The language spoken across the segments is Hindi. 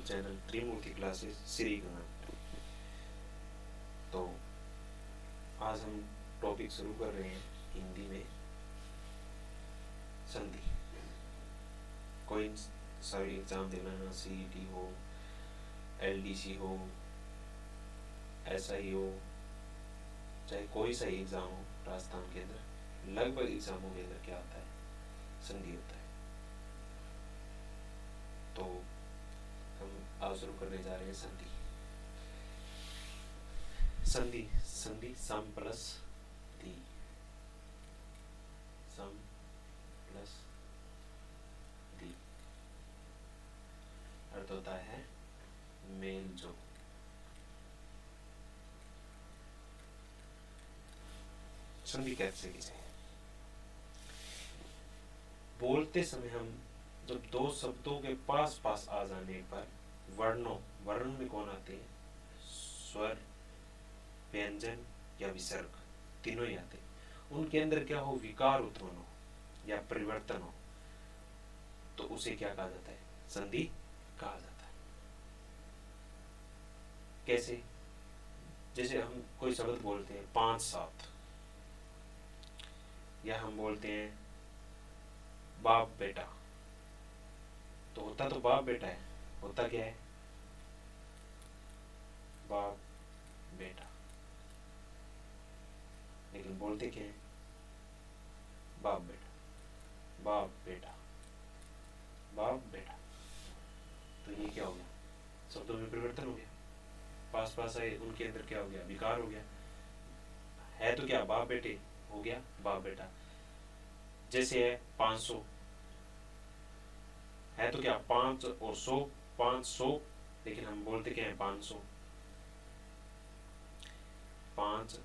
चैनल त्रिमूर्ति क्लासेस श्री गंगा। तो आज हम टॉपिक शुरू कर रहे हैं हिंदी में संधि। कोई सा एग्जाम देना है, सीईटी हो, एलडीसी हो, एसआई हो, चाहे कोई सा एग्जाम हो राजस्थान के अंदर, लगभग एग्जामों के अंदर क्या होता है, संधि होता है। तो हम आज शुरू करने जा रहे हैं संधि। संधि संधि सम प्लस दी, सम प्लस दी अर्थ होता है मेल जो। संधि कैसे की जाए? बोलते समय हम जब दो शब्दों के पास पास आ जाने पर वर्ण में कौन आते हैं? स्वर, व्यंजन या विसर्ग, तीनों ही आते हैं। उनके अंदर क्या हो, विकार उत्पन्न हो या परिवर्तन हो, तो उसे क्या कहा जाता है? संधि कहा जाता है। कैसे? जैसे हम कोई शब्द बोलते हैं 5-7, या हम बोलते हैं बाप बेटा, तो होता तो बाप बेटा है, होता क्या है? बाप बेटा, लेकिन बोलते क्या है? बाप बेटा, बाप बेटा, बाप बेटा। तो ये क्या हो गया? शब्दों में परिवर्तन हो गया, पास पास आए, उनके अंदर क्या हो गया? विकार हो गया। है तो क्या? बाप बेटे, हो गया बाप बेटा। जैसे है 500, है तो क्या? 5 और 100, 500, लेकिन हम बोलते क्या है? 500, 500,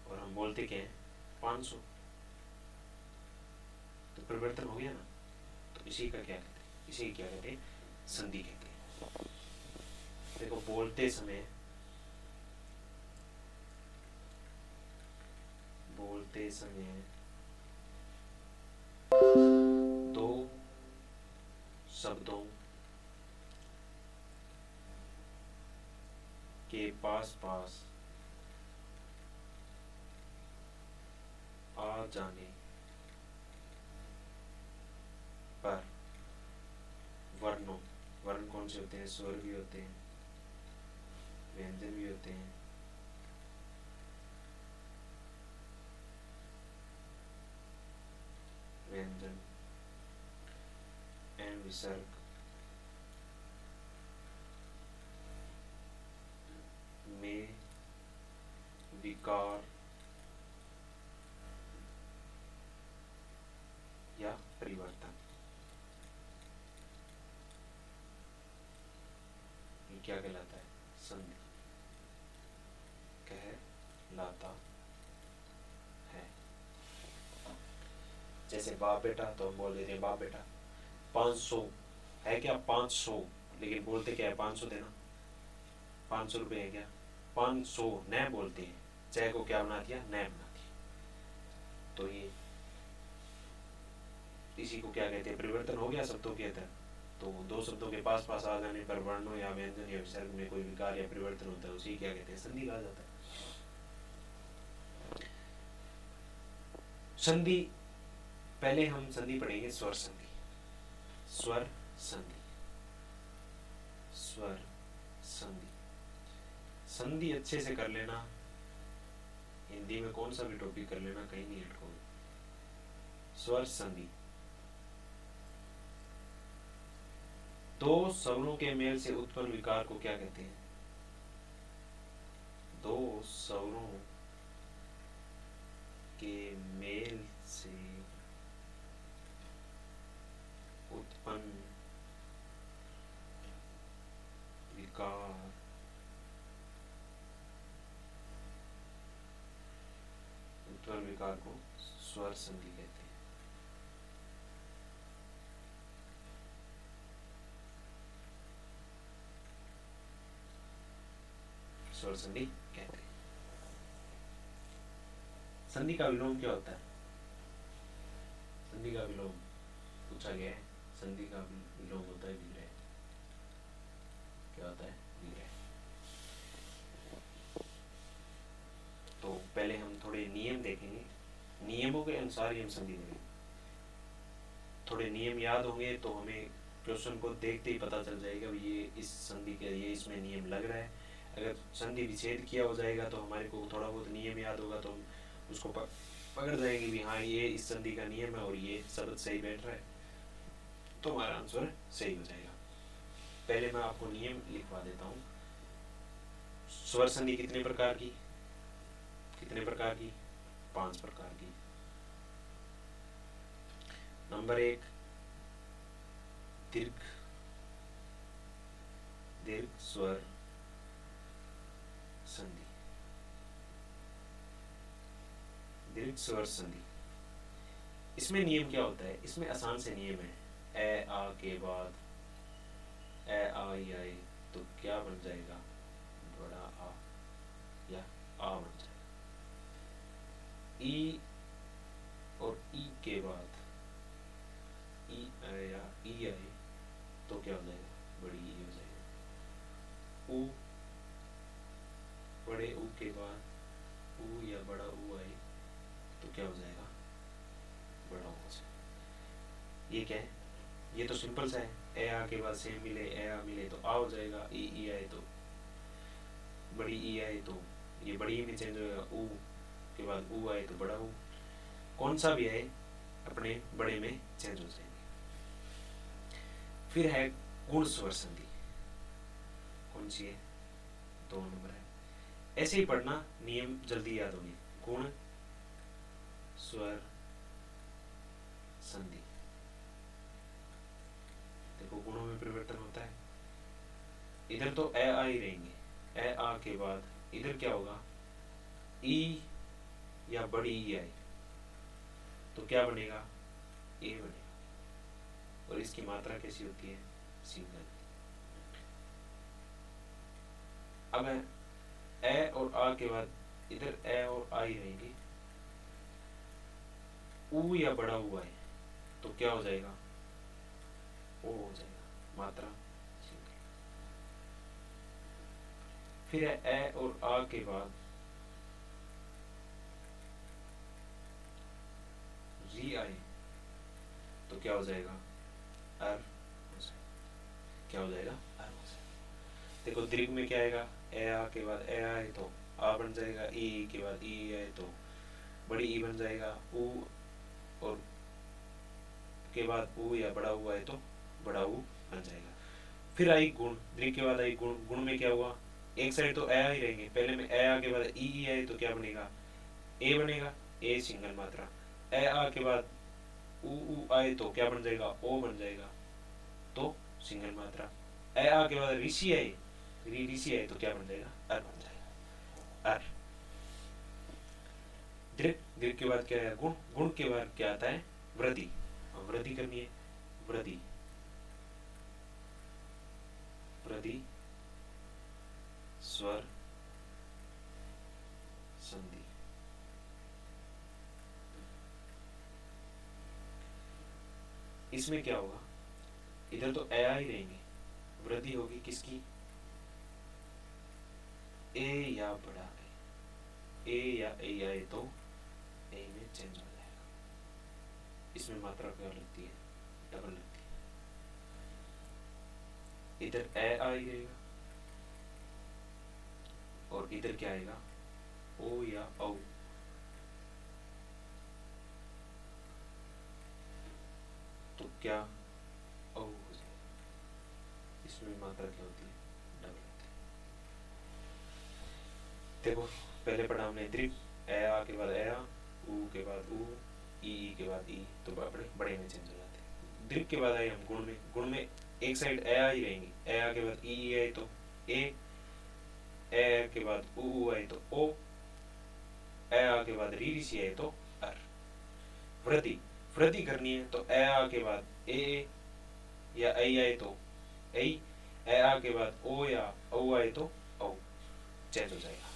और हम बोलते क्या है? 500। तो परिवर्तन हो गया ना। तो इसी का क्या कहते हैं? इसी क्या कहते हैं? संधि कहते हैं। देखो, बोलते समय दो शब्दों के पास पास आ जाने पर वर्ण कौन से होते हैं? स्वर भी होते हैं, व्यंजन भी होते हैं, व्यंजन एंड विसर्ग में विकार या परिवर्तन, ये क्या कहलाता है? संधि कहलाता है। जैसे बाप बेटा, तो हम बोल देते हैं बाप बेटा। 500 है क्या? 500, लेकिन बोलते क्या है? 500 देना, 500 रुपये है क्या? 500 न बोलते हैं, चाहे को क्या बना दिया? न बना दिया। तो ये इसी को क्या कहते हैं? परिवर्तन हो गया शब्दों के अंदर। तो दो शब्दों के पास पास आ जाने पर वर्णों या व्यंजन या विसर्ग में कोई विकार या परिवर्तन होता है, उसी क्या कहते हैं? संधि कहा जाता है। संधि, पहले हम संधि पढ़ेंगे स्वर संधि। स्वर संधि, स्वर संधि। संधि अच्छे से कर लेना, हिंदी में कौन सा भी टॉपिक कर लेना, कहीं नहीं अटकोगे। स्वर संधि, दो स्वरों के मेल से उत्पन्न विकार को क्या कहते हैं? दो स्वरों के मेल से उत्पन्न विकार को स्वर संधि कहते हैं। स्वर संधि कहते हैं। संधि का विलोम क्या होता है? संधि का विलोम पूछा गया है संधि का विलोम होता है विग्रह। क्या होता है? विग्रह। तो पहले हम थोड़े नियम देखेंगे, नियमों के अनुसार ही हम संधि देंगे। थोड़े नियम याद होंगे तो हमें क्वेश्चन को देखते ही पता चल जाएगा ये इस संधि के ये इसमें नियम लग रहा है। अगर संधि विच्छेद किया हो जाएगा तो हमारे को थोड़ा बहुत नियम याद होगा तो हम उसको पकड़ जाएंगे भी हाँ ये इस संधि का नियम है और ये शब्द सही बैठ रहा है, तो हमारा आंसर सही हो जाएगा। पहले मैं आपको नियम लिखवा देता हूँ। स्वर संधि कितने प्रकार की? कितने प्रकार की? 5 प्रकार की। नंबर 1 दीर्घ स्वर संधि। दीर्घ स्वर संधि, इसमें नियम क्या होता है? इसमें आसान से नियम है। ए आ के बाद ए आ ई आए तो क्या बन जाएगा? बड़ा आ या आ बन जाएगा। ई और ई के बाद ई आए या ई आए तो क्या हो जाएगा? बड़ी ई हो जाएगा। ऊ, बड़े ऊ के बाद ऊ या बड़ा ऊ आए तो क्या हो जाएगा? बड़ा ऊ हो जाएगा। ये क्या है? ये तो सिंपल सा है। ए आ के बाद सेम मिले, ए आ मिले तो आ हो जाएगा। ई आए तो बड़ी ई आए तो ये बड़ी ई में चेंज होगा। ऊ के बाद ऊ आए तो बड़ा ऊ, कौन सा भी आए अपने बड़े में चेंज हो जाएंगे। फिर है गुण स्वर संधि। कौन सी है? 2 नंबर है। ऐसे ही पढ़ना, नियम जल्दी याद होंगे। गुण स्वर संधि। देखो गुणों में परिवर्तन होता है। इधर तो ए आ ही रहेंगे। ए आ के बाद इधर क्या होगा? ई या बड़ी ई आई तो क्या बनेगा? ए बनेगा। और इसकी मात्रा कैसी होती है? सिंगल। अब ए और आ के बाद इधर ए और आ ही रहेंगे। ऊ या बड़ा ऊ आए तो क्या हो जाएगा? ओ हो जाएगा। मात्रा सिंगल। फिर है ए और आ के बाद री आए तो क्या हो जाएगा? अर हो जाएगा। क्या हो जाएगा? अर हो जाएगा। देखो दीर्घ में क्या आएगा? ए आ के बाद ए आए तो आ बन जाएगा। ई के बाद ई आए तो बड़ी ई बन जाएगा। ऊ और के बाद ऊ या बड़ा ऊ आए तो बड़ा ऊ बन जाएगा। फिर आई गुण। दीर्घ के बाद आई गुण। गुण में क्या हुआ? एक साइड तो ए ही रहेंगे। पहले में ए आ के बाद ई आए तो क्या बनेगा? ए बनेगा। ए सिंगल मात्रा। ए आ के बाद ऊ आए तो क्या बन जाएगा? ओ बन जाएगा। तो सिंगल मात्रा। ए आ के बाद ऋषि आए, ऋषि आए तो क्या बन जाएगा? अर बन जाएगा। अर। दीर्घ के बाद क्या है? गुण। गुण के बाद क्या आता है? वृद्धि। वृद्धि करनी है। वृद्धि। वृद्धि स्वर संधि। इसमें क्या होगा? इधर तो ए आ ही रहेंगे। वृद्धि होगी किसकी? ए या बड़ा ए या ए आए तो ए में चेंज हो जाएगा। इसमें मात्रा क्या लगती है? डबल लगती है। इधर ए आ ही रहेगा और इधर क्या आएगा? ओ या औ। तो क्या? औ हो जाएगा। इसमें मात्रा क्या होती है? डबल होती है। देखो पहले पढ़ा हमने दीर्घ। ए आ के बाद ए आ, ऊ के बाद ऊ, ई के बाद ई तो बड़े में चेंज हो जाते हैं। दीर्घ के बाद आए हम गुण में। गुण में एक साइड ए आ ही रहेंगे। ए आ के बाद ई आए तो ए के बाद ऊ आए तो ओ, ए आ के बाद री सी आए तो अर। वृद्धि। वृद्धि करनी है तो ए आ के बाद ए या आई आए तो आई, ए आ के बाद ओ या औ आए तो औ, चेंज हो जाएगा।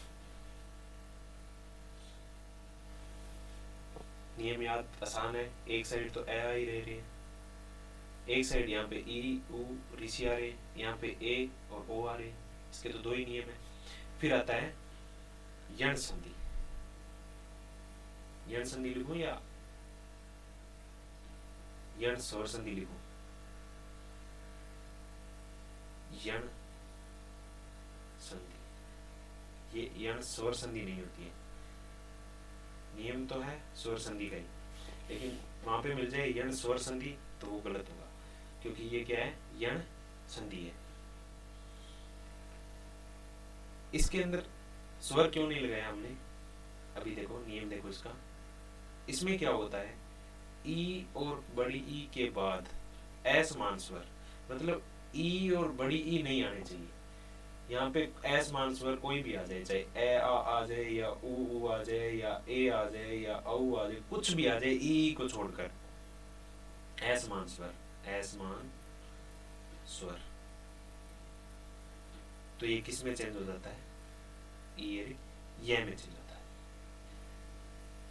नियम याद आसान है। एक साइड तो ए आ ही रह रही है एक साइड यहाँ पे ई उ ऋषि आ रहे, यहाँ पे ए और ओ आ रहे, इसके तो दो ही नियम है। फिर आता है यण संधि। यण संधि लिखूं या यण स्वर संधि लिखूं? यण संधि, ये यण स्वर संधि नहीं होती है, नियम तो है स्वर संधि का ही, लेकिन वहां पे मिल जाए यण स्वर संधि तो वो गलत होगा, क्योंकि ये क्या है, यण संधि है। इसके अंदर स्वर क्यों नहीं लगाया हमने, अभी देखो नियम देखो इसका। इसमें क्या होता है, ई और बड़ी ई के बाद असमान स्वर, मतलब ई और बड़ी ई नहीं आने चाहिए। यहाँ पे असमान स्वर कोई भी आ जाए, चाहे ए आ जाए या उ आ जाए या ए आ जाए या औ आ जाए, कुछ भी आ जाए ई को छोड़कर, असमान स्वर, असमान स्वर। तो ये किस में चेंज हो जाता है, ये में चेंज होता है।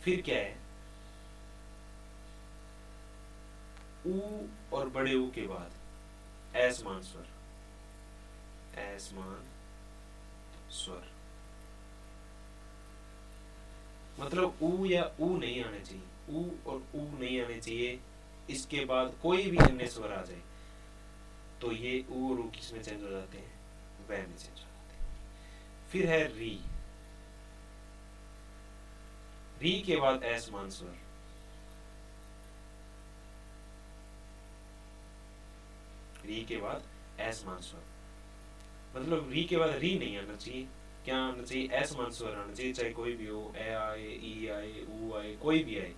फिर क्या है, उ और बड़े उ के बाद असमान स्वर, असमान स्वर, मतलब उ या उ नहीं आने चाहिए, उ और उ नहीं आने चाहिए। इसके बाद कोई भी अन्य स्वर आ जाए तो ये उ और उ किस में चेंज हो जाते हैं, वह में चेंज हो जाते हैं। फिर है री, री के बाद असमान स्वर, री के बाद असमान स्वर, मतलब री के बाद री नहीं आना चाहिए, क्या आना चाहिए, असमान स्वर आना चाहिए, चाहे कोई भी हो, ए आए, ई आए, उ आए, कोई भी आए,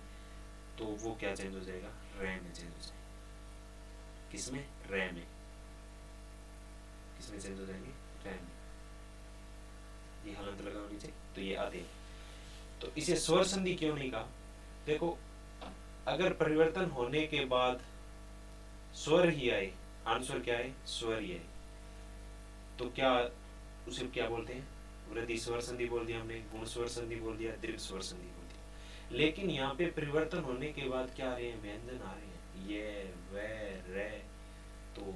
तो वो क्या चेंज हो जाएगा, रे में चेंज हो जाएगा। किसमें, रे में, किसमें चेंज हो जाएंगे, रे में। ये हलंत लगा नीचे तो ये आते हैं। तो इसे स्वर संधि क्यों नहीं कहा, देखो अगर परिवर्तन होने के बाद स्वर ही आए, आंसर क्या है, स्वर ही आए, तो क्या उसे क्या बोलते हैं, वृद्धि स्वर संधि बोल दिया हमने, गुण स्वर संधि बोल दिया, दीर्घ स्वर संधि बोल दिया। लेकिन यहाँ पे परिवर्तन होने के बाद क्या आ रहे हैं, व्यंजन आ रहे हैं, ये वे रे, तो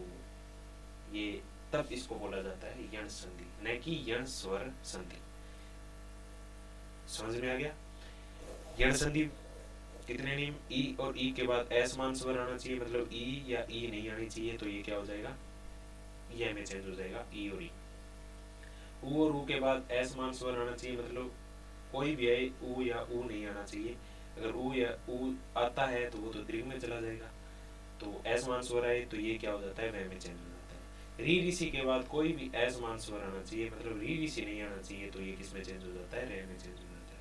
ये तब इसको बोला जाता है यण संधि, न कि यण स्वर संधि। समझ में आ गया। यण संधि कितने नियम, ई और ई के बाद असमान स्वर आना चाहिए, मतलब ई या ई नहीं आनी चाहिए, तो ये क्या हो जाएगा, ये में चेंज हो जाएगा, ई और ई। उ और उ के बाद असमान स्वर आना चाहिए, मतलब कोई भी आए, उ या उ नहीं आना चाहिए। अगर उ या उ आता है तो वो तो दीर्घ में चला जाएगा, तो असमान स्वर आए तो ये क्या हो जाता है, वह में चेंज हो जाता है। री ऋषि के बाद कोई भी असमान स्वर आना चाहिए, मतलब री ऋषि नहीं आना चाहिए, तो ये किस में चेंज हो जाता है, रे में चेंज हो जाता है।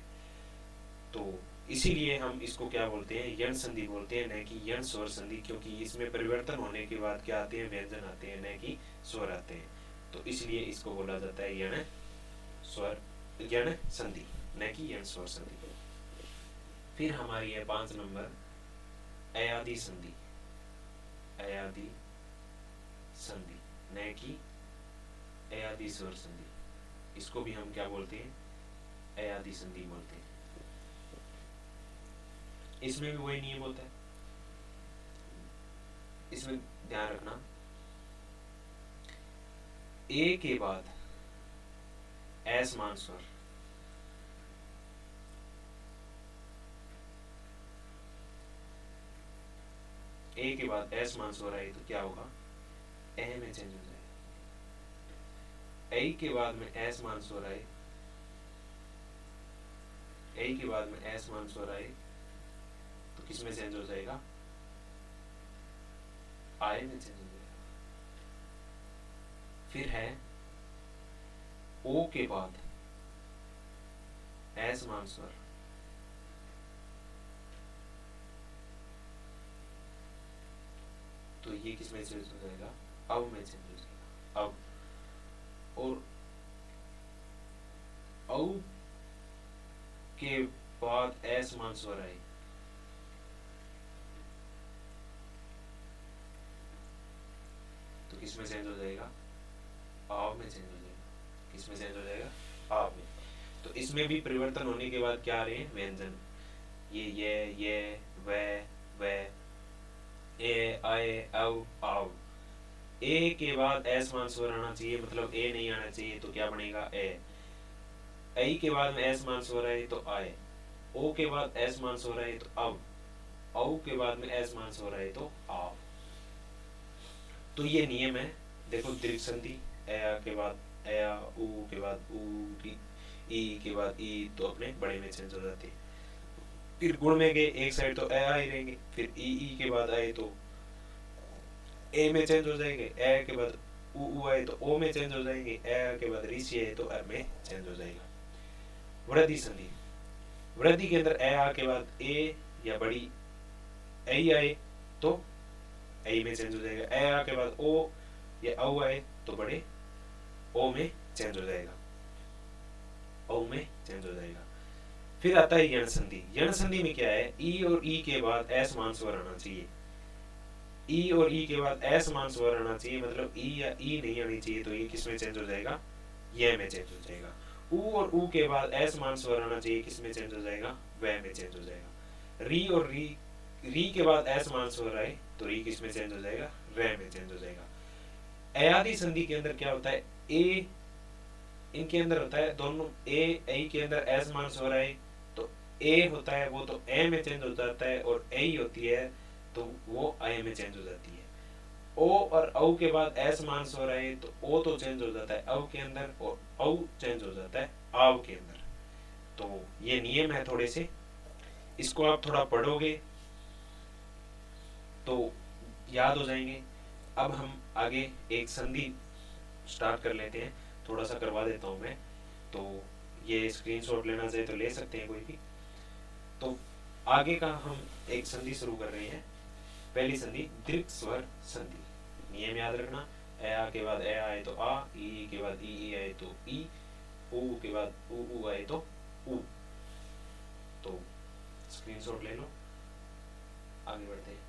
तो इसीलिए हम इसको क्या बोलते हैं, यण संधि बोलते हैं, न कि यण स्वर संधि, क्योंकि इसमें परिवर्तन होने के बाद क्या आते हैं, व्यंजन आते हैं, न कि स्वर आते हैं। तो इसलिए इसको बोला जाता है यण स्वर, यण संधि, न कि यण स्वर संधि। फिर हमारी है 5 नंबर अयादि संधि, अयादि संधि, न कि अयादि स्वर संधि। इसको भी हम क्या बोलते हैं, अयादि संधि बोलते हैं। इसमें भी वही नियम होता है, इसमें ध्यान रखना, ए के बाद असमान स्वर, ए के बाद असमान स्वर आए तो क्या होगा, ए में चेंज हो जाएगा। ए के बाद में असमान स्वर आए, ए के बाद में असमान स्वर आए तो किस में चेंज हो जाएगा, आय में चेंज हो जाएगा। फिर है ओ के बाद असमान स्वर, तो ये किस में चेंज हो जाएगा, अव में चेंज हो जाएगा, अव। और औ के बाद असमान स्वर आए तो किस में चेंज हो जाएगा, आव में चेंज हो जाएगा। किस में चेंज हो जाएगा, आव में। तो इसमें भी परिवर्तन होने के बाद क्या आ रहे हैं, व्यंजन, ये वे वे, ए आए, औ, आओ। ए के बाद ए समान स्वर आना चाहिए, मतलब ए नहीं आना चाहिए, तो क्या बनेगा ए। ऐ के बाद में ए समान स्वर है तो आए। ओ के बाद ए समान स्वर है तो अब। औ के बाद में ए समान स्वर है तो आओ। तो ये नियम है। देखो दीर्घ संधि ए के बाद ए, उ के बाद उ, ई के बाद ई, तो अपने बड़े में चेंज हो जाते हैं। फिर गुण में गए एक साइड तो ए ही रहेंगे, फिर ई के बाद आए तो ए में चेंज हो जाएंगे, ए के बाद उ आए तो ओ में चेंज हो जाएंगे, ए के बाद ऋषि आए तो अ में चेंज हो जाएगा। वृद्धि संधि, वृद्धि के अंदर ए के बाद ए या बड़ी ऐ आए तो ऐ में चेंज हो जाएगा, ए के बाद ओ या औ आए तो बड़े ओ में चेंज हो जाएगा, औ में चेंज हो जाएगा। फिर आता है यण संधि। यण संधि में क्या है, ई और ई के बाद ए समान स्वर आना चाहिए। ई और ई के बाद ए समान स्वर आना चाहिए, मतलब ई या ई नहीं आनी चाहिए, तो ये किस में चेंज हो जाएगा, ये में चेंज हो जाएगा। उ और उ के बाद ए समान स्वर आना चाहिए, किस में चेंज हो जाएगा, व में चेंज हो जाएगा। री और री के बाद ए समान स्वर आए तो री किस में चेंज हो जाएगा, व में चेंज हो जाएगा। अयादि संधि के अंदर क्या होता है, ए इनके अंदर होता है दोनों, ए ऐ के अंदर ए समान स्वर आए तो ए होता है वो तो ए में चेंज हो जाता है, और ऐ होती है तो वो आय में चेंज हो जाती है। ओ और औ के बाद ए समान स्वर आए तो ओ तो चेंज हो जाता है औ के अंदर, और औ चेंज हो जाता है आव के अंदर। तो ये नियम है थोड़े से, इसको आप थोड़ा पढ़ोगे तो याद हो जाएंगे। अब हम आगे एक संधि स्टार्ट कर लेते हैं, थोड़ा सा करवा देता हूं मैं, तो ये स्क्रीनशॉट लेना चाहे तो ले सकते हैं कोई भी। तो आगे का हम एक संधि शुरू कर रहे हैं। पहली संधि दीर्घ स्वर संधि। नियम याद रखना, ए के बाद ए आए तो आ, ई के बाद ई आए तो ई, उ के बाद उ आए तो उ। तो स्क्रीनशॉट ले लो, आगे बढ़ते हैं।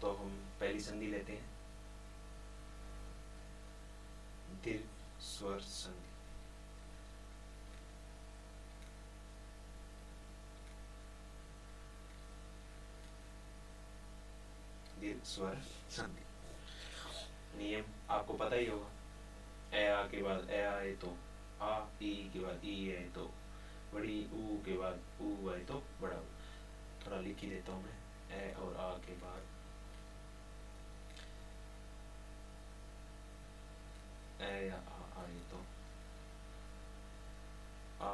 तो हम पहली संधि लेते हैं, दीर्घ स्वर संधि। दीर्घ स्वर संधि नियम आपको पता ही होगा, ए आ के बाद ए आए तो आ, ई के बाद ई आए तो बड़ी, उ के बाद उ आए तो बड़ा उ। थोड़ा लिख ही देता हूं मैं, ए और आ के बाद ए या आ आए तो आ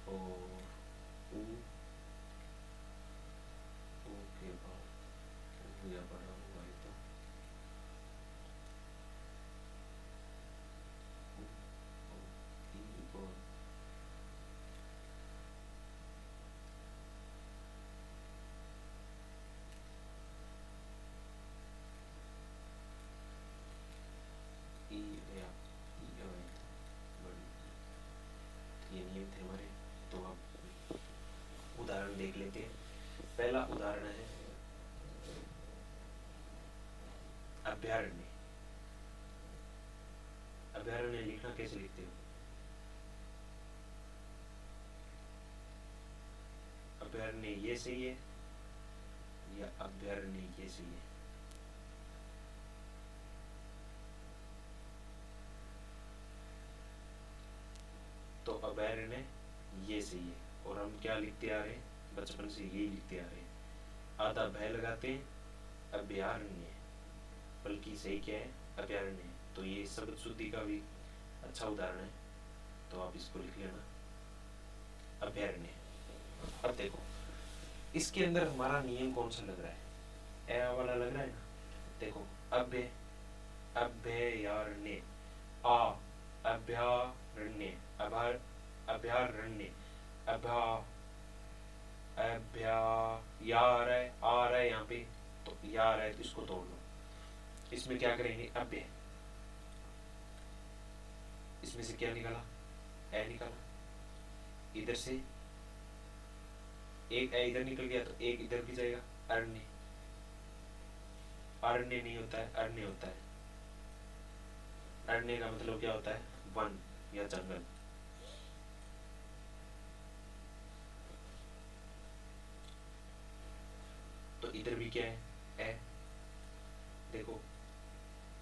और उ, उ के बाद उ या बड़ा उ आए तो उ, ओ, ई और ई या ई आए तो बड़ी। ये नियम थे हमारे। तो अब उदाहरण देख लेते हैं। पहला उदाहरण है अभ्यारण्य। अभ्यारण्य लिखना कैसे लिखते हो, अभ्यारण्य ये सही है या अभ्यारण्य ये सही है, तो अभ्यारण्य ये सही है। और हम क्या लिखते आ रहे हैं, बचपन से यही लिखते आ रहे हैं, आधा भय लगाते हैं अभ्यारण्य, बल्कि सही क्या है अभ्यारण्य। तो ये शब्द शुद्धि का भी अच्छा उदाहरण है, तो आप इसको लिख लेना, अभ्यारण्य। अब देखो इसके अंदर हमारा नियम कौन सा लग रहा है, ए वाला लग रहा है ना। देखो अभ्यारण्य, आ अभ्यारण्य, अभ्यारण्य, यार है, आ रहा है यहाँ पे, तो यार है तो इसको तोड़ लो। इसमें क्या करेंगे, अभ्य, इसमें से क्या निकाला, ए निकाला, इधर से एक ए इधर निकल गया तो एक इधर भी जाएगा, अरण्य, अरण्य नहीं होता है, अरण्य होता है। अरण्य का मतलब क्या होता है, वन या जंगल। तो इधर भी क्या है, ए। देखो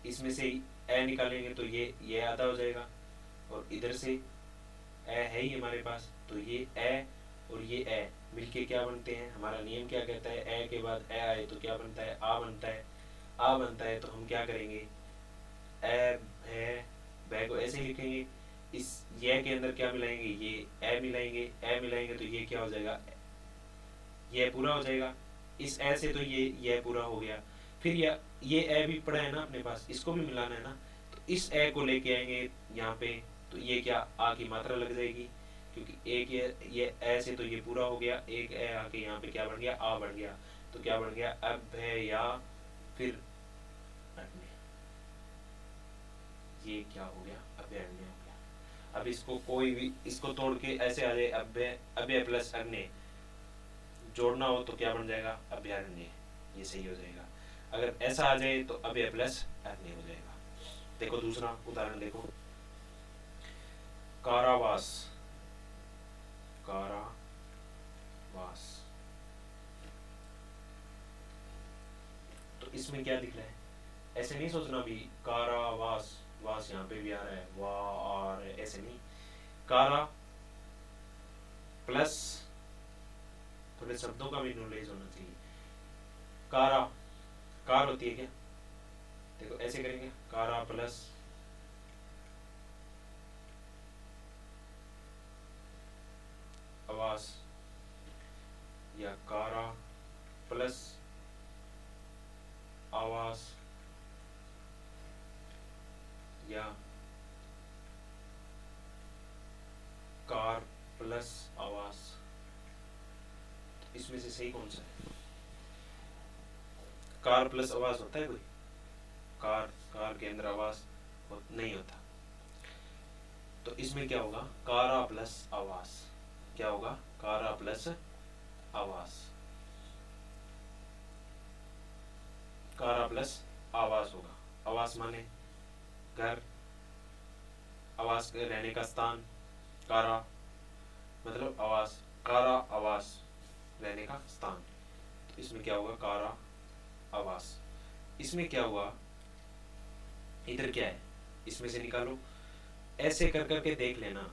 इसमें से ए निकालेंगे तो ये आधा हो जाएगा, और इधर से ए है ही हमारे पास, तो ये ए और ये ए मिलके क्या बनते हैं, हमारा नियम क्या कहता है, ए के बाद ए आए तो क्या बनता है, आ बनता है। आ बनता है तो हम क्या करेंगे, ए है बै को ऐसे लिखेंगे, इस ये के अंदर क्या मिलाएंगे, ये ए मिलाएंगे, ए मिलाएंगे तो ये क्या हो जाएगा, ये पूरा हो जाएगा। इस ए से तो ये पूरा हो गया। फिर ये ए भी पड़ा है ना अपने पास, इसको भी मिलाना है ना, तो इस ए को लेके आएंगे यहाँ पे, तो ये क्या, आ की मात्रा लग जाएगी, क्योंकि एक ये ए से तो ये पूरा हो गया, एक ए आके यहाँ पे क्या बन गया, आ बन गया, तो क्या बन गया, अब है या फिर अरण्य। ये क्या हो गया, अभ्यारण्य हो गया। अब इसको कोई भी इसको तोड़ के ऐसे आ जाए, अभ्य प्लस अरण्य जोड़ना हो तो क्या बन जाएगा, अभ्यारण्य, ये सही हो जाएगा। अगर ऐसा आ जाए तो अभ्य प्लस अरण्य हो जाएगा। देखो दूसरा उदाहरण देखो, कारावास, कारावास। तो इसमें क्या दिख रहा है, ऐसे नहीं सोचना भी कारावास, वास यहाँ पे भी आ रहा है, वाह आ रहा है, ऐसे नहीं। कारा प्लस, थोड़े शब्दों का भी नॉलेज होना चाहिए। कारा, कार होती है क्या, देखो ऐसे करेंगे, कारा प्लस आवास, या कारा प्लस आवास, या कार प्लस आवास। इसमें से सही कौन सा है, कार प्लस आवास होता है कोई, कार के अंदर आवास नहीं होता। तो इसमें क्या होगा, कारा प्लस आवास, क्या होगा, कारा प्लस आवास, कारा प्लस आवास होगा। आवास माने घर, आवास रहने का स्थान, कारा मतलब आवास, कारा आवास रहने का स्थान। तो इसमें क्या होगा, कारा आवास। इसमें क्या हुआ, इधर क्या है, इसमें से निकालो, ऐसे कर करके देख लेना,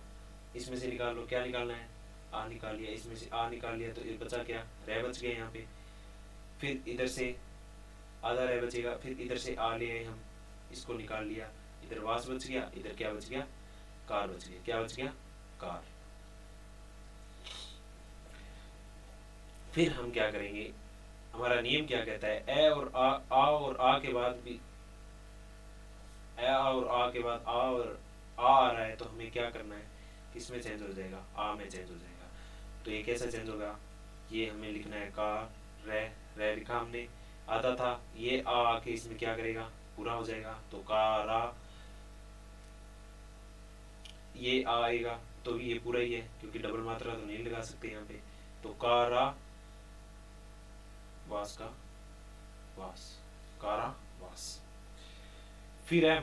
इसमें से निकाल लो, क्या निकालना है, आ निकाल लिया, इसमें से आ निकाल लिया तो ये बचा क्या, रह बच गया यहाँ पे। फिर इधर से आधा रह बचेगा, फिर इधर से आ लिए हम, इसको निकाल लिया, इधर वास बच गया, इधर क्या बच गया, कार बच गया, क्या बच गया, कार। फिर हम क्या करेंगे, हमारा नियम क्या कहता है, ए और आ और आ के बाद भी, ए और आ के बाद आ और आ रहा है तो हमें क्या करना है, किसमें चेंज हो जाएगा, आ में चेंज हो जाएगा। तो ये कैसे चेंज होगा, ये हमें लिखना है, का रे लिखा हमने, आधा था, ये आ आके इसमें क्या करेगा, पूरा हो जाएगा, तो कारा, ये आएगा तो भी ये पूरा ही है, क्योंकि डबल मात्रा तो नहीं लगा सकते यहाँ पे, तो कारा वास का वास, कारा वास। फिर है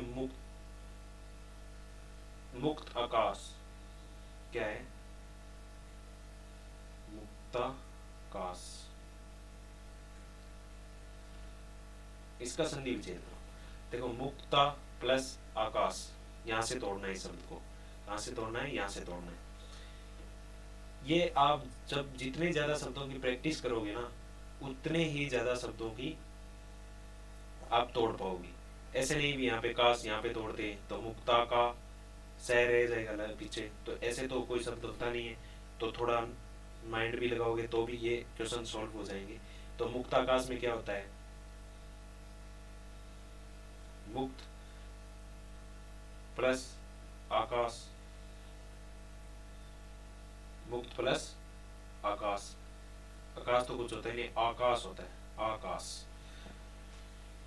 मुक्त आकाश, क्या है, मुक्ताकाश। इसका संधि विच्छेद करो, देखो मुक्ता प्लस आकाश, यहां से तोड़ना है इस शब्द को, कहां से तोड़ना है, यहां से तोड़ना है। ये आप जब जितने ज्यादा शब्दों की प्रैक्टिस करोगे ना, उतने ही ज्यादा शब्दों की आप तोड़ पाओगे। ऐसे नहीं भी यहाँ पे काश यहाँ पे तोड़ते तो मुक्ता का सह रह जाएगा पीछे, तो ऐसे तो कोई शब्द होता नहीं है, तो थोड़ा माइंड भी लगाओगे तो भी ये क्वेश्चन सॉल्व हो जाएंगे। तो मुक्त आकाश में क्या होता है, मुक्त प्लस आकाश, मुक्त प्लस आकाश, आकाश तो कुछ होता ही नहीं, आकाश होता है, आकाश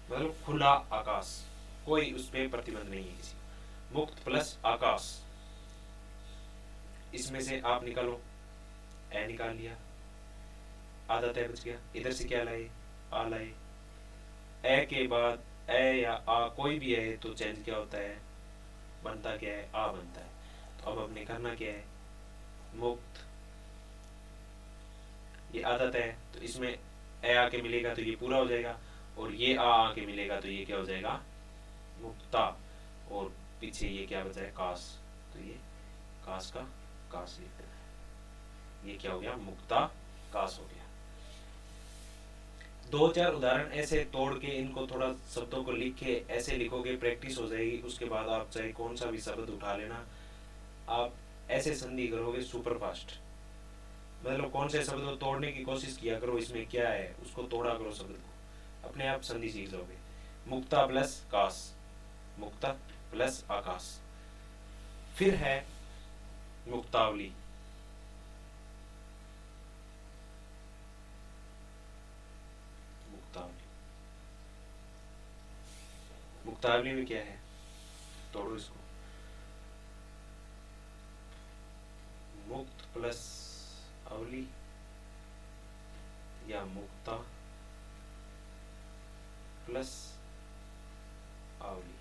मतलब खुला आकाश, कोई उस पर प्रतिबंध नहीं है किसी को। मुक्त प्लस आकाश, इसमें से आप निकालो, ए निकाल लिया, आधा तय बच गया। इधर से क्या लाए, आ लाए, ए के बाद ए या आ कोई भी है तो चेंज क्या होता है, बनता क्या है, आ बनता है। तो अब हमने करना क्या है, मुक्त, ये आदत है तो इसमें ए आके मिलेगा तो ये पूरा हो जाएगा, और ये आ आके मिलेगा तो ये क्या हो जाएगा, मुक्ता, और पीछे ये क्या बचा है, काश, तो ये काश का काश लिख देना है, ये क्या हो गया, मुक्ता काश हो गया। दो चार उदाहरण ऐसे तोड़ के इनको थोड़ा शब्दों को लिख के ऐसे लिखोगे, प्रैक्टिस हो जाएगी। उसके बाद आप चाहे कौन सा भी शब्द उठा लेना, आप ऐसे संधि करोगे सुपर फास्ट, मतलब कौन से शब्द को तोड़ने की कोशिश किया करो, इसमें क्या है उसको तोड़ा करो शब्द को, अपने आप संधि सीख जाओगे। मुक्ता प्लस काश, मुक्ता प्लस आकाश। फिर है मुक्तावली, मुक्तावली, मुक्तावली में क्या है, तोड़ो इसको, मुक्त प्लस अवली या मुक्ता प्लस आवली,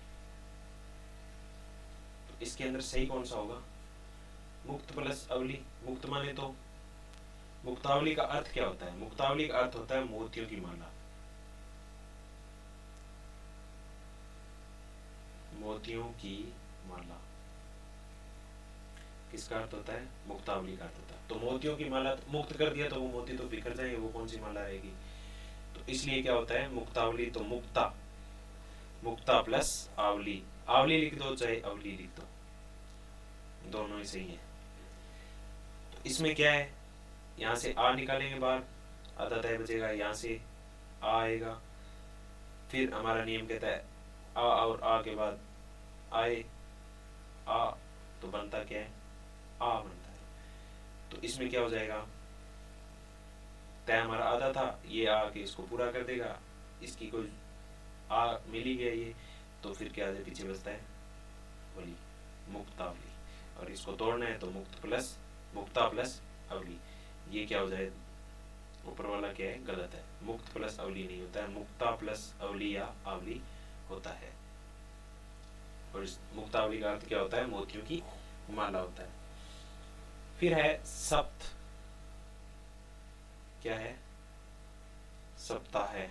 तो इसके अंदर सही कौन सा होगा, मुक्त प्लस अवली। मुक्त माने तो मुक्तावली का अर्थ क्या होता है, मुक्तावली का अर्थ होता है मोतियों की माला, मोतियों की माला किसका अर्थ होता है, मुक्तावली का अर्थ होता है। तो मोतियों की माला मुक्त कर दिया तो वो मोती तो बिखर जाएंगे, वो कौन सी माला रहेगी, तो इसलिए क्या होता है मुक्तावली, तो मुक्ता, मुक्ता प्लस आवली, आवली लिख दो चाहे अवली लिख दो, दोनों ही सही है। तो इसमें क्या है, यहाँ से आ निकालेंगे बाहर, आधा तय बचेगा, यहाँ से आ आएगा, फिर हमारा नियम कहता है आ और आ के बाद आए, आ तो बनता क्या है, आ बनता है। तो इसमें क्या हो जाएगा, तय हमारा आधा था, ये आके इसको पूरा कर देगा, इसकी कोई आ मिल ही गया ये, तो फिर क्या है पीछे बचता है वली, मुक्तावली, और इसको तोड़ना है तो मुक्त प्लस मुक्ता प्लस अवली, ये क्या हो जाए, ऊपर वाला क्या है, गलत है, मुक्त प्लस अवली नहीं होता है, मुक्ता प्लस अवली या आवली होता है। और इस मुक्तावली का अर्थ क्या होता है, मोतियों की माला होता है। फिर है सप्त, क्या है, सप्ताह है,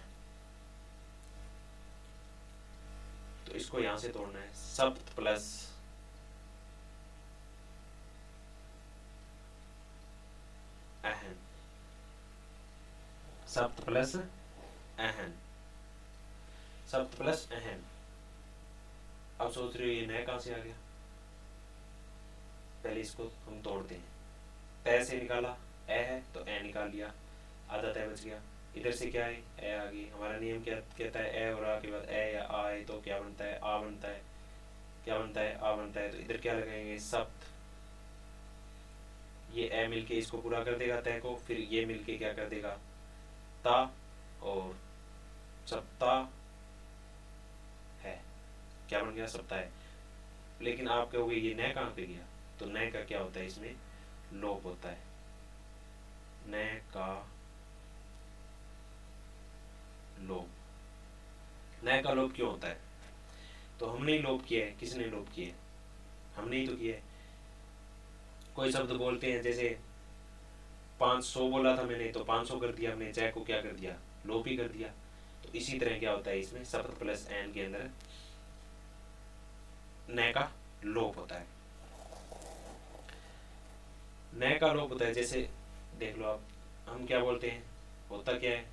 तो इसको यहां से तोड़ना है, सप्त प्लस अहन, सप्त प्लस अहन, सप्त प्लस अहन। अब सोच रहे हो ये नया कहां से आ गया, पहले इसको हम तोड़ते हैं, तय से निकाला, ए है तो ए निकाल लिया, आधा तय बच गया, इधर से क्या है, ए आ गई। हमारा नियम क्या कहता है, ए और आ के बाद ए या आ है तो क्या बनता है, आ बनता है, क्या बनता है, आ बनता है। तो इधर क्या लगाएंगे, सप्त, ये ए मिलके इसको पूरा कर देगा तय को, फिर ये मिलके क्या कर देगा, ता, और सप्ताह है, क्या बन गया, सप्ताह है। लेकिन आप कहोगे ये नए कहाँ पे गया, तो नए का क्या होता है, इसमें लोप होता है, नए का लोप। नए का लोप क्यों होता है, तो हमने ही लोप किया है, किसने लोप किया है, हमने ही तो किया है। कोई शब्द बोलते हैं, जैसे 500 बोला था मैंने तो 500 कर दिया हमने, जय को क्या कर दिया, लोप ही कर दिया। तो इसी तरह क्या होता है, इसमें सप्त प्लस एन के अंदर नए का लोप होता है, नए का लोप होता है। जैसे देख लो आप, हम क्या बोलते हैं, होता क्या है,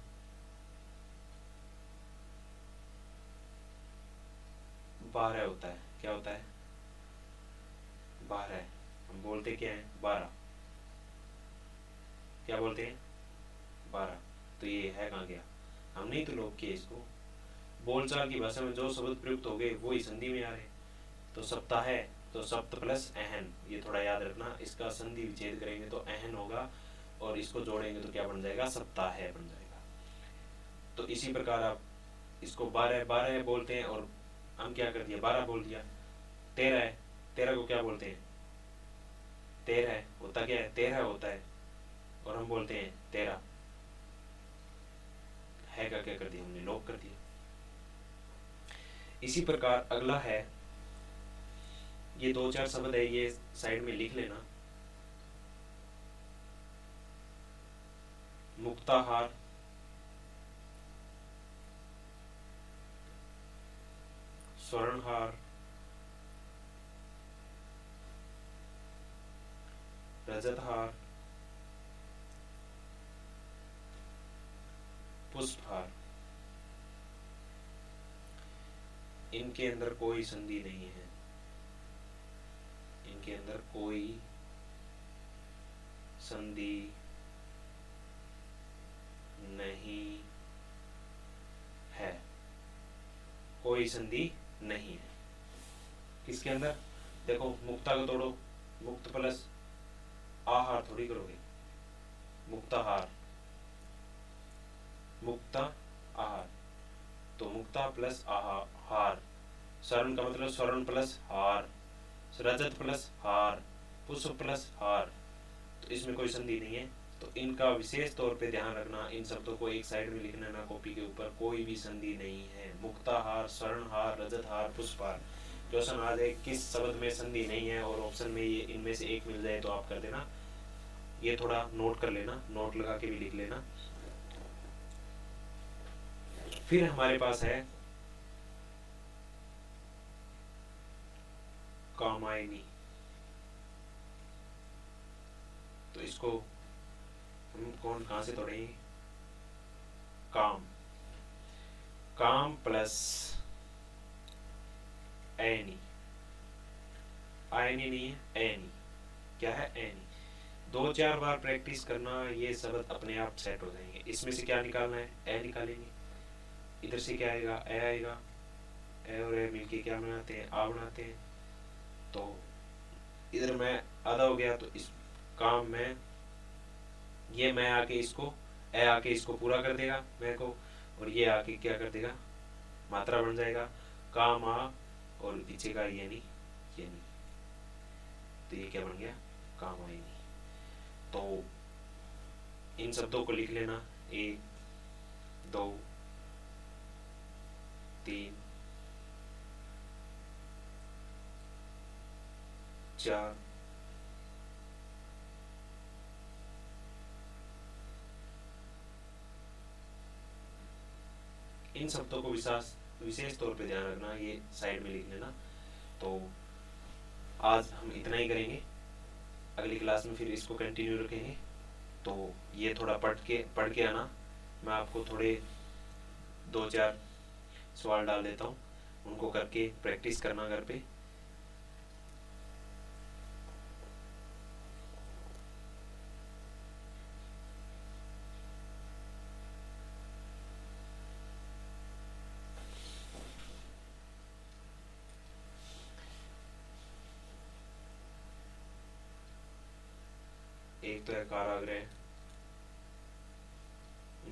12 होता है, क्या होता है, 12, हम बोलते क्या है 12, क्या बोलते हैं 12। तो ये है कहाँ गया, हमने ही तो लोप किया इसको। बोलचाल की भाषा में जो शब्द प्रयुक्त हो गए वो ही संधि में आ रहे। तो सप्ताह है तो सप्त प्लस अहन, ये थोड़ा याद रखना, इसका संधि विच्छेद करेंगे तो अहन होगा और इसको जोड़ेंगे तो क्या बन जाएगा, सप्ताह है बन जाएगा। तो इसी प्रकार आप इसको 12 12 बोलते हैं और हम क्या कर दिया 12 बोल दिया। 13 है, 13 को क्या बोलते हैं 13 होता क्या है 13 होता है और हम बोलते हैं 13 है का क्या कर दिया हमने लोप कर दिया। इसी प्रकार अगला है, ये 2-4 शब्द है, ये साइड में लिख लेना। मुक्ताहार, स्वर्णहार, रजतहार, पुष्पहार, इनके अंदर कोई संधि नहीं है, इनके अंदर कोई संधि नहीं है, कोई संधि नहीं है। किसके अंदर, देखो मुक्ता को तोड़ो, मुक्त प्लस आहार थोड़ी करोगे, मुक्ताहार, मुक्ता आहार, तो मुक्ता प्लस आहार, स्वर्ण का मतलब स्वर्ण प्लस हार, रजत प्लस हार, पुष्प प्लस हार, तो इसमें कोई संधि नहीं है। तो इनका विशेष तौर पे ध्यान रखना, इन शब्दों को एक साइड में लिखना ना कॉपी के ऊपर, कोई भी संधि नहीं है। मुक्ताहार, स्वर्णहार, रजतहार, पुष्पहार। क्वेश्चन आ जाए किस शब्द में संधि नहीं है और ऑप्शन में ये इनमें से एक मिल जाए तो आप कर देना, ये थोड़ा नोट कर लेना, नोट लगा के भी लिख लेना। फिर हमारे पास है कामायनी, तो इसको हम कहाँ से तोड़ेंगे, काम, काम प्लस ऐनी, आयनी नहीं है ऐनी, क्या है ऐनी। 2-4 बार प्रैक्टिस करना, ये शब्द अपने आप सेट हो जाएंगे। इसमें से क्या निकालना है, ए निकालेंगे, इधर से क्या आएगा ए आएगा, ए और ए मिलके क्या बनाते हैं आ बनाते हैं। तो इधर में आधा हो गया, तो इस काम में ये मैं आके इसको ए आके इसको पूरा कर देगा मैं को, और ये आके क्या कर देगा मात्रा बन जाएगा काम आ, और पीछे का ये नहीं, तो ये क्या बन गया काम आए नहीं। तो इन शब्दों को लिख लेना, 1 2 3 4 इन शब्दों को विशेष तौर पे ध्यान रखना, ये साइड में लिख लेना। तो आज हम इतना ही करेंगे, अगली क्लास में फिर इसको कंटिन्यू रखेंगे। तो ये थोड़ा पढ़ के आना, मैं आपको थोड़े 2-4 सवाल डाल देता हूँ, उनको करके प्रैक्टिस करना घर पे। एक तो है कारागृह,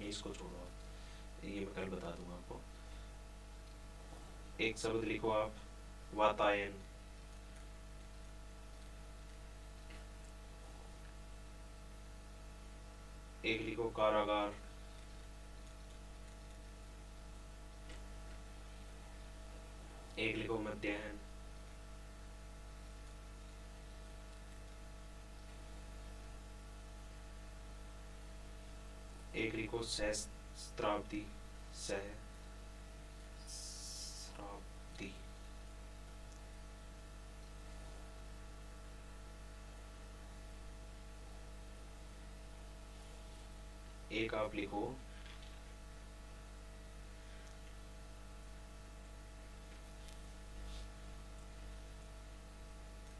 इसको छोड़ो आप, ये मैं कल बता दूंगा आपको। एक शब्द लिखो आप वातायन, एक लिखो कारागार, एक लिखो मध्याह्न, एक लिखो सहस्त्राब्दी, सहस्राब्दी, एक आप लिखो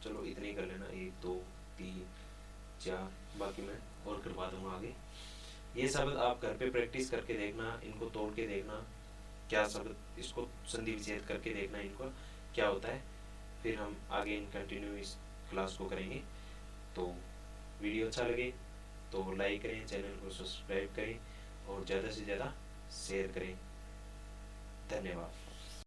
चलो इतने ही कर लेना, 1 2 3 4, बाकी मैं और करवा दूंगा आगे। ये शब्द आप घर पे प्रैक्टिस करके देखना, इनको तोड़ के देखना, क्या शब्द, इसको संधि विच्छेद करके देखना इनको क्या होता है, फिर हम आगे इन कंटिन्यू इस क्लास को करेंगे। तो वीडियो अच्छा लगे तो लाइक करें, चैनल को सब्सक्राइब करें और ज़्यादा से ज़्यादा शेयर करें। धन्यवाद।